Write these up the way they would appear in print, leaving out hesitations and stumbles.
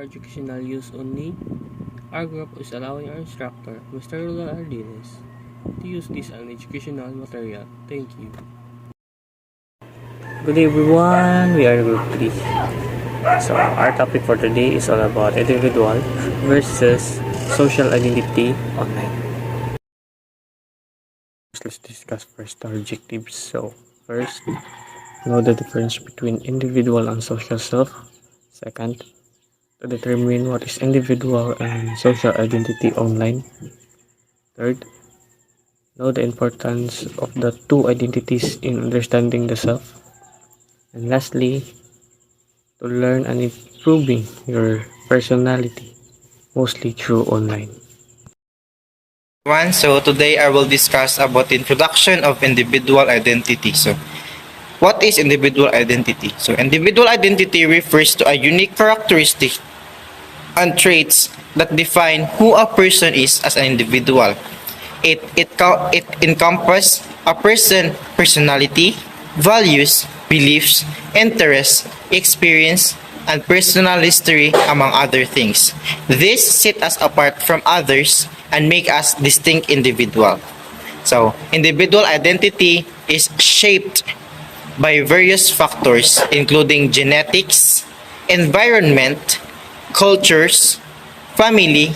educational use only. Our group is allowing our instructor, Mr. Rula Ardiles, to use this as educational material. Thank you. Good day everyone, we are group 3. So our topic for today is all about individual versus social identity online. Let's discuss first our objectives. So first, know the difference between individual and social self. Second, to determine what is individual and social identity online. Third, know the importance of the two identities in understanding the self. And lastly, to learn and improving your personality, mostly through online. So today I will discuss about the introduction of individual identity. So what is individual identity? So individual identity refers to a unique characteristic and traits that define who a person is as an individual. It encompasses a person's personality, values, beliefs, interests, experience, and personal history, among other things. This set us apart from others and make us distinct individual. So, individual identity is shaped by various factors including genetics, environment, cultures, family,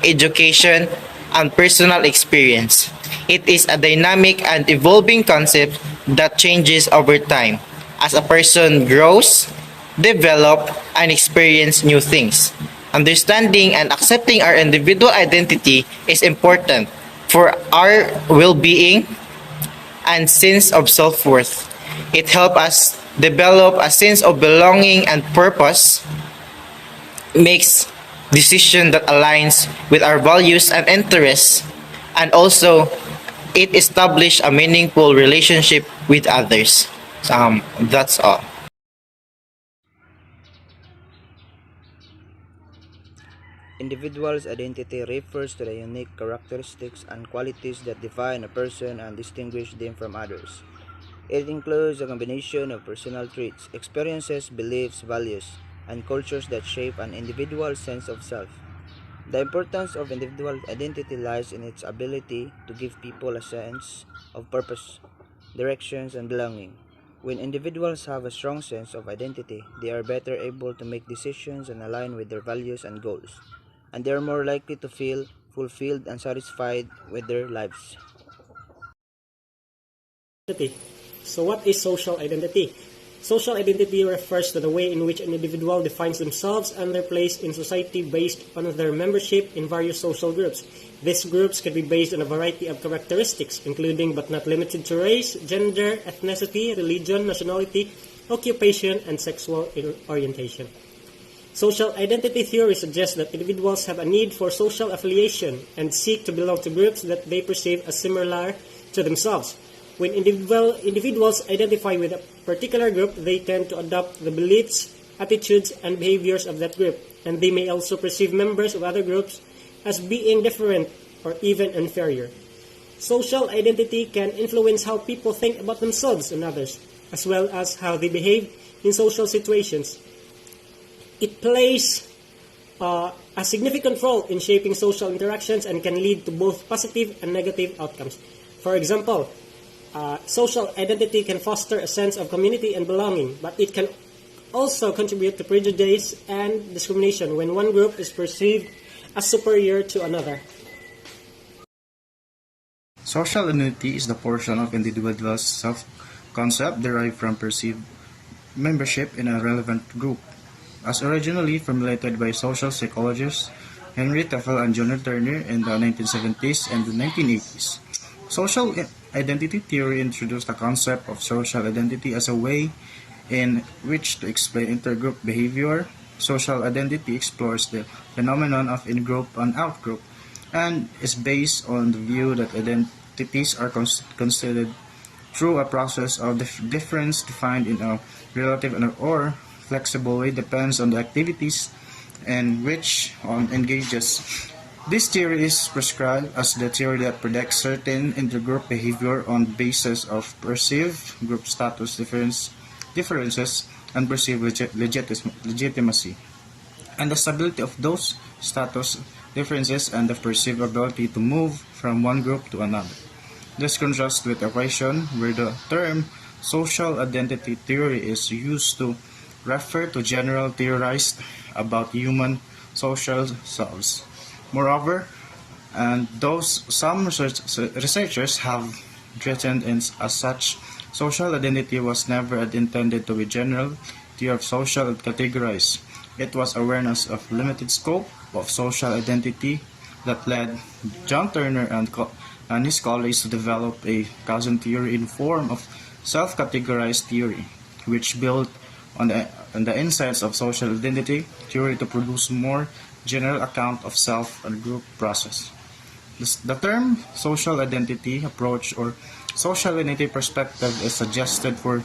education, and personal experience. It is a dynamic and evolving concept that changes over time as a person grows, develop, and experience new things. Understanding and accepting our individual identity is important for our well-being and sense of self-worth. It helps us develop a sense of belonging and purpose, makes decision that aligns with our values and interests, and also it establishes a meaningful relationship with others. That's all. Individual's identity refers to the unique characteristics and qualities that define a person and distinguish them from others. It includes a combination of personal traits, experiences, beliefs, values, and cultures that shape an individual's sense of self. The importance of individual identity lies in its ability to give people a sense of purpose, directions, and belonging. When individuals have a strong sense of identity, they are better able to make decisions and align with their values and goals, and they are more likely to feel fulfilled and satisfied with their lives. Identity. So what is social identity? Social identity refers to the way in which an individual defines themselves and their place in society based on their membership in various social groups. These groups can be based on a variety of characteristics, including but not limited to race, gender, ethnicity, religion, nationality, occupation, and sexual orientation. Social identity theory suggests that individuals have a need for social affiliation and seek to belong to groups that they perceive as similar to themselves. When individuals identify with a particular group, they tend to adopt the beliefs, attitudes, and behaviors of that group, and they may also perceive members of other groups as being different or even inferior. Social identity can influence how people think about themselves and others, as well as how they behave in social situations. It plays a significant role in shaping social interactions and can lead to both positive and negative outcomes. For example, social identity can foster a sense of community and belonging, but it can also contribute to prejudice and discrimination when one group is perceived as superior to another. Social identity is the portion of individual's self-concept derived from perceived membership in a relevant group. As originally formulated by social psychologists Henry Teffel and John Turner in the 1970s and the 1980s. Social identity theory introduced the concept of social identity as a way in which to explain intergroup behavior. Social identity explores the phenomenon of in-group and out-group and is based on the view that identities are considered through a process of difference defined in a relative or flexible way depends on the activities in which one engages. This theory is prescribed as the theory that predicts certain intergroup behavior on the basis of perceived group status differences and perceived legitimacy. and the stability of those status differences and the perceived ability to move from one group to another. This contrasts with equation, where the term social identity theory is used to refer to general theorized about human social selves. Moreover, and those some researchers have written in as such, social identity was never intended to be general theory of social categories. It was awareness of limited scope of social identity that led John Turner and his colleagues to develop a cousin theory in form of self-categorized theory, which built on the insights of social identity theory to produce more general account of self and group process. The term social identity approach or social identity perspective is suggested for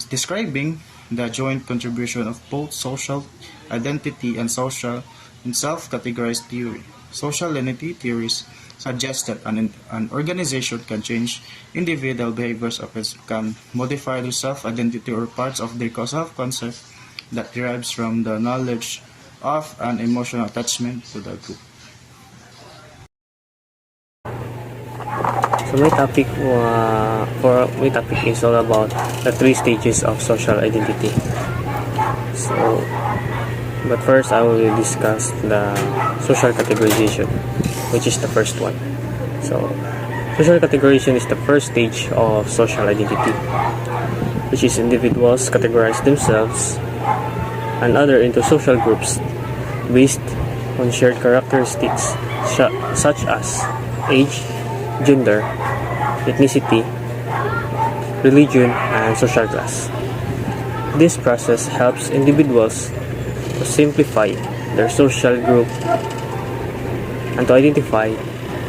describing the joint contribution of both social identity and social and self-categorized theory. Social identity theories suggest that an organization can change individual behaviors of its can modify their self-identity or parts of their self-concept that derives from the knowledge of an emotional attachment to the group. So my topic is all about the three stages of social identity. So, but first I will discuss the social categorization, which is the first one. So, social categorization is the first stage of social identity, which is individuals categorize themselves and other into social groups based on shared characteristics such as age, gender, ethnicity, religion, and social class. This process helps individuals to simplify their social group and to identify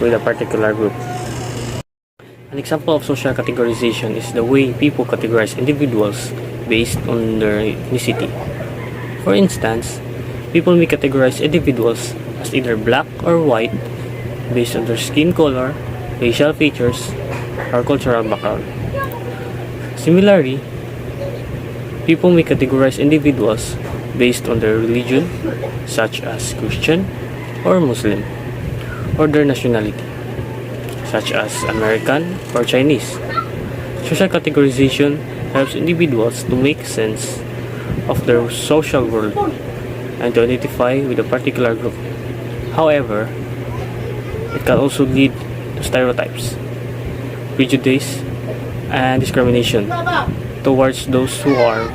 with a particular group. An example of social categorization is the way people categorize individuals based on their ethnicity. For instance, people may categorize individuals as either black or white based on their skin color, facial features, or cultural background. Similarly, people may categorize individuals based on their religion, such as Christian or Muslim, or their nationality, such as American or Chinese. Social categorization helps individuals to make sense of their social world and to identify with a particular group. However, it can also lead to stereotypes, prejudice, and discrimination towards those who are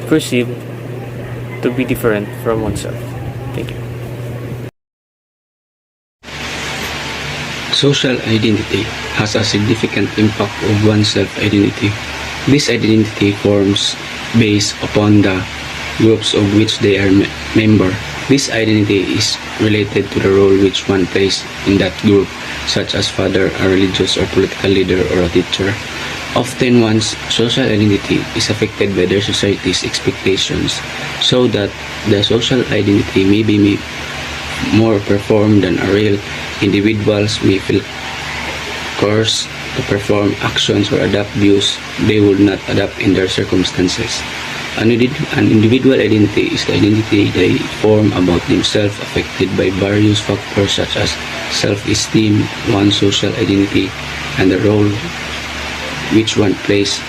perceived to be different from oneself. Thank you. Social identity has a significant impact on one's self-identity. This identity forms based upon the groups of which they are member. This identity is related to the role which one plays in that group, such as father, a religious or political leader, or a teacher. Often one's social identity is affected by their society's expectations, so that the social identity may be more performed than a real. Individuals may feel coerced to perform actions or adapt views they would not adapt in their circumstances. An individual identity is the identity they form about themselves, affected by various factors such as self-esteem, one's social identity, and the role which one plays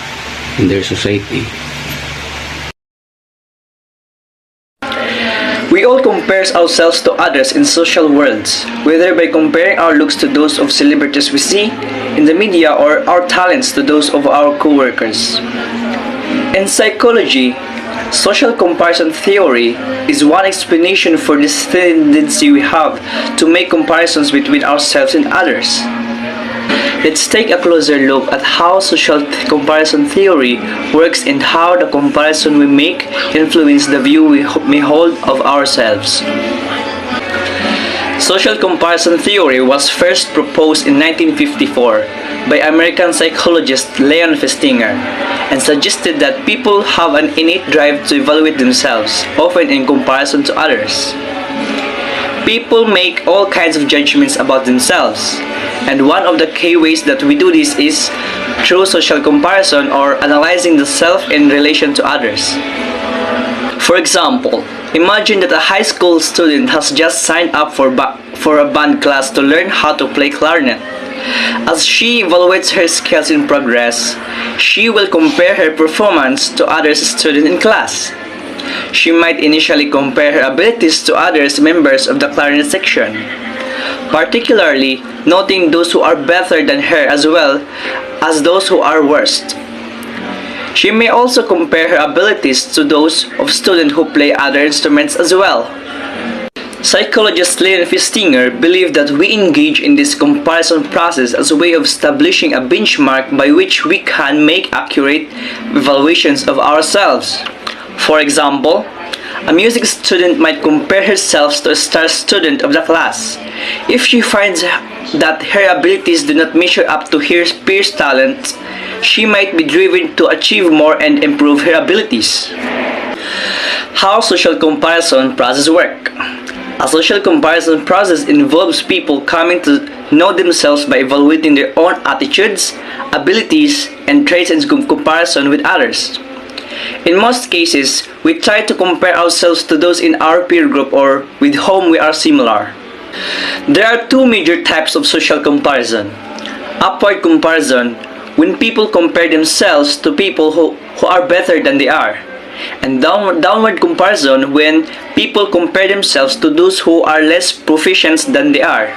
in their society. We all compare ourselves to others in social worlds, whether by comparing our looks to those of celebrities we see in the media or our talents to those of our co-workers. In psychology, social comparison theory is one explanation for this tendency we have to make comparisons between ourselves and others. Let's take a closer look at how social comparison theory works and how the comparison we make influence the view we may hold of ourselves. Social comparison theory was first proposed in 1954 by American psychologist Leon Festinger and suggested that people have an innate drive to evaluate themselves, often in comparison to others. People make all kinds of judgments about themselves, and one of the key ways that we do this is through social comparison or analyzing the self in relation to others. For example, Imagine that a high school student has just signed up for a band class to learn how to play clarinet. As she evaluates her skills in progress, she will compare her performance to other students in class. She might initially compare her abilities to other members of the clarinet section, particularly noting those who are better than her as well as those who are worst. She may also compare her abilities to those of students who play other instruments as well. Psychologist Leon Festinger believed that we engage in this comparison process as a way of establishing a benchmark by which we can make accurate evaluations of ourselves. For example, a music student might compare herself to a star student of the class. If she finds that her abilities do not measure up to her peers' talents, she might be driven to achieve more and improve her abilities. How social comparison process work? A social comparison process involves people coming to know themselves by evaluating their own attitudes, abilities, and traits in comparison with others. In most cases, we try to compare ourselves to those in our peer group or with whom we are similar. There are two major types of social comparison. Upward comparison, when people compare themselves to people who are better than they are. And downward comparison, when people compare themselves to those who are less proficient than they are.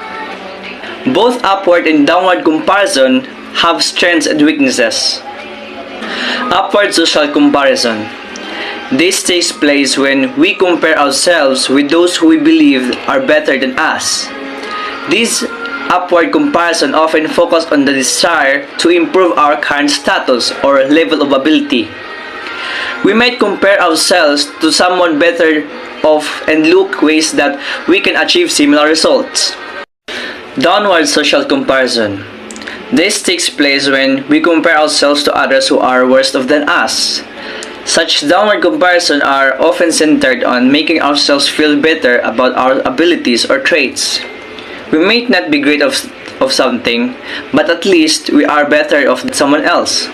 Both upward and downward comparison have strengths and weaknesses. Upward social comparison. This takes place when we compare ourselves with those who we believe are better than us. This upward comparison often focuses on the desire to improve our current status or level of ability. We might compare ourselves to someone better off and look ways that we can achieve similar results. Downward social comparison. This takes place when we compare ourselves to others who are worse off than us. Such downward comparisons are often centered on making ourselves feel better about our abilities or traits. We may not be great of something, but at least we are better off than someone else.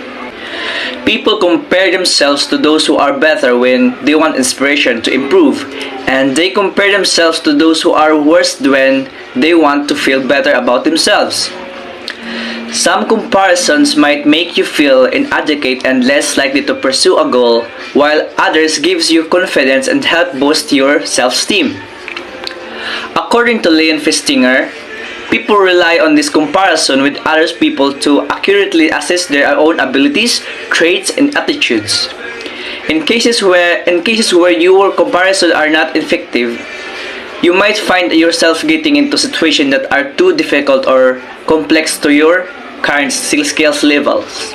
People compare themselves to those who are better when they want inspiration to improve, and they compare themselves to those who are worse when they want to feel better about themselves. Some comparisons might make you feel inadequate and less likely to pursue a goal, while others gives you confidence and help boost your self-esteem. According to Leon Festinger, people rely on this comparison with other people to accurately assess their own abilities, traits, and attitudes. In cases where your comparisons are not effective, you might find yourself getting into situations that are too difficult or complex to your current skills levels.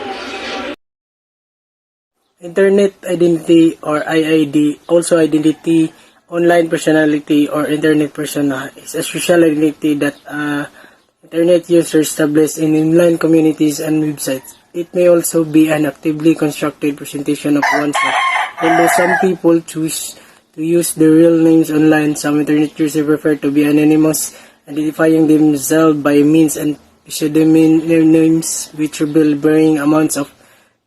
Internet identity or IID, also identity, online personality or internet persona, is a social identity that internet users establish in online communities and websites. It may also be an actively constructed presentation of oneself. Although some people choose to use their real names online, some internet users prefer to be anonymous, identifying themselves by means and pseudonyms which reveal varying amounts of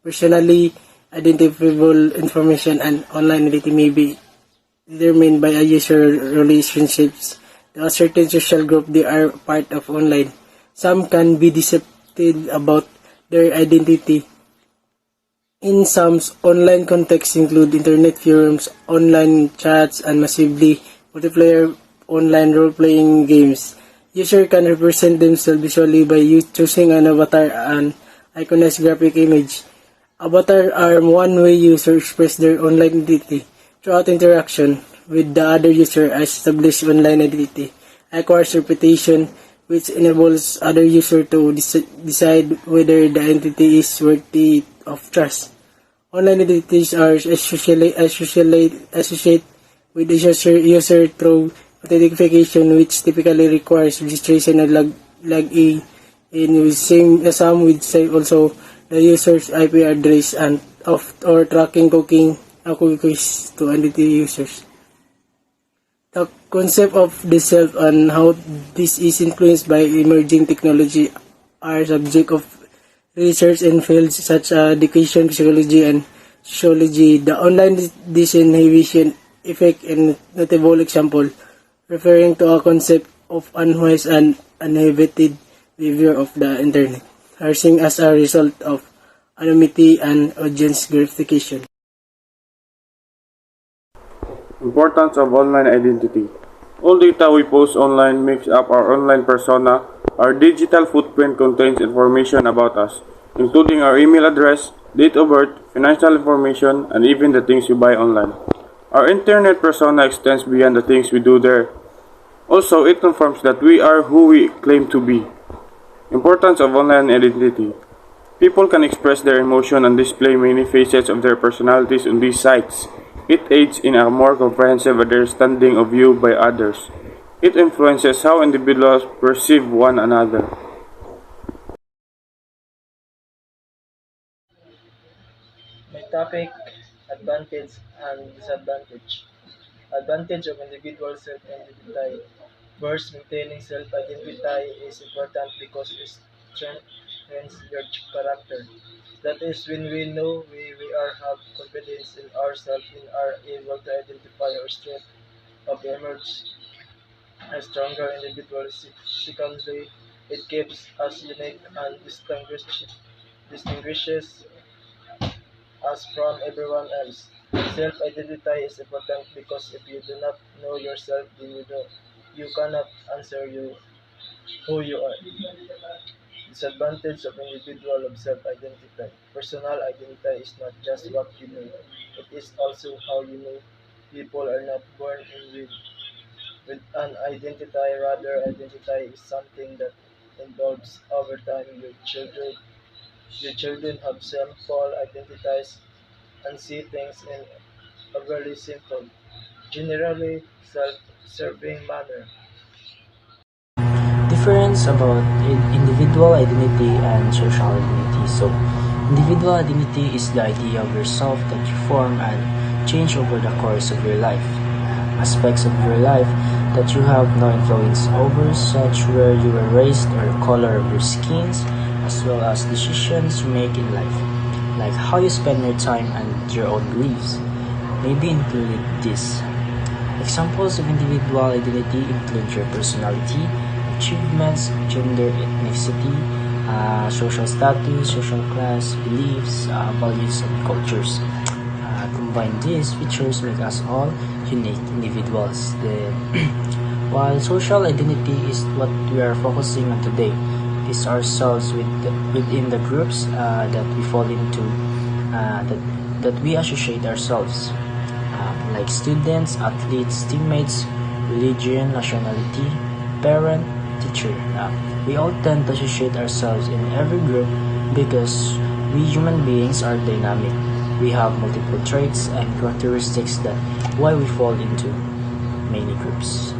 personally identifiable information. And online identity may be determined by a user relationships to a certain social group they are part of online. Some can be deceptive about their identity. In some online contexts include internet forums, online chats, and massively multiplayer online role-playing games. Users can represent themselves visually by choosing an avatar and iconographic image. Avatars are one way users express their online identity. Throughout interaction with the other user, established online identity acquires reputation, which enables other users to decide whether the identity is worthy of trust. Online identities are associated with the user through authentication, which typically requires registration and log in with some with also the user's IP address and or tracking cookies to identity users. The concept of the self and how this is influenced by emerging technology are subject of research in fields such as education, psychology, and sociology. The online disinhibition effect and notable example, referring to a concept of unwise and uninhibited behavior of the internet, arising as a result of anonymity and audience gratification. Importance of online identity. All data we post online makes up our online persona. Our digital footprint contains information about us, including our email address, date of birth, financial information, and even the things we buy online. Our internet persona extends beyond the things we do there. Also, it confirms that we are who we claim to be. Importance of online identity. People can express their emotion and display many facets of their personalities on these sites. It aids in a more comprehensive understanding of you by others. It influences how individuals perceive one another. My topic, advantage and disadvantage. Advantage of individual self-identity. First, maintaining self-identity is important because it strengthens your character. That is, when we know we are have confidence in ourselves and are able to identify our strength of emerge a stronger individual. Secondly, it keeps us unique and distinguishes us from everyone else. Self-identity is important because if you do not know yourself, then you cannot answer who you are. Disadvantage of individual of self-identity. Personal identity is not just what you know, it is also how you know. People are not born in with an identity, rather identity is something that evolves over time. Your children have simple identities and see things in a very simple, generally self-serving manner. Difference about individual identity and social identity. So, individual identity is the idea of yourself that you form and change over the course of your life. Aspects of your life that you have no influence over, such where you were raised or the color of your skins, as well as decisions you make in life, like how you spend your time and your own beliefs, may be included this. Examples of individual identity include your personality, achievements, gender, ethnicity, social status, social class, beliefs, values, and cultures. Combine these features make us all unique individuals. While social identity is what we are focusing on today, it is ourselves within the groups that we fall into, that we associate ourselves, like students, athletes, teammates, religion, nationality, parent, teacher. We all tend to associate ourselves in every group because we human beings are dynamic. We have multiple traits and characteristics that why we fall into many groups.